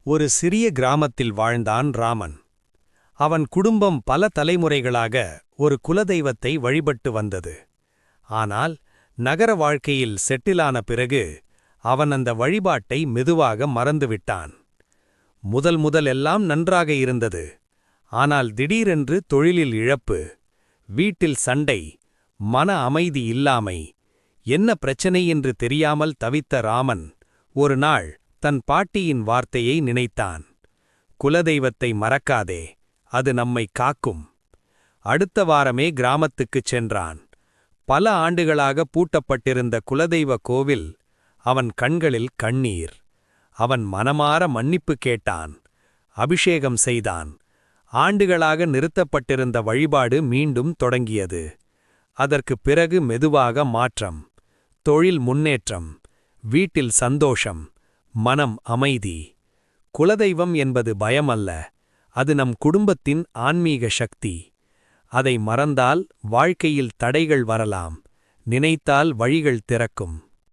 ஒரு சிறிய கிராமத்தில் வாழ்ந்தான் ராமன். அவன் குடும்பம் பல தலைமுறைகளாக ஒரு குலதெய்வத்தை வழிபட்டு வந்தது. ஆனால் நகர வாழ்க்கையில் செட்டிலான பிறகு அவன் அந்த வழிபாட்டை மெதுவாக மறந்துவிட்டான். முதல் எல்லாம் நன்றாக இருந்தது. ஆனால் திடீரென்று தொழிலில் இழப்பு, வீட்டில் சண்டை, மன அமைதி இல்லாமை, என்ன பிரச்சனை என்று தெரியாமல் தவித்த ராமன் ஒரு நாள் தன் பாட்டியின் வார்த்தையை நினைத்தான். குலதெய்வத்தை மறக்காதே, அது நம்மை காக்கும். அடுத்த வாரமே கிராமத்துக்குச் சென்றான். பல ஆண்டுகளாக பூட்டப்பட்டிருந்த குலதெய்வ கோவில் அவன் கண்களில் கண்ணீர். அவன் மனமார மன்னிப்பு கேட்டான். அபிஷேகம் செய்தான். ஆண்டுகளாக நிறுத்தப்பட்டிருந்த வழிபாடு மீண்டும் தொடங்கியது. அதற்குப் பிறகு மெதுவாக மாற்றம். தொழில் முன்னேற்றம், வீட்டில் சந்தோஷம், மனம் அமைதி. குலதெய்வம் என்பது பயமல்ல, அது நம் குடும்பத்தின் ஆன்மீக சக்தி. அதை மறந்தால் வாழ்க்கையில் தடைகள் வரலாம், நினைத்தால் வழிகள் திறக்கும்.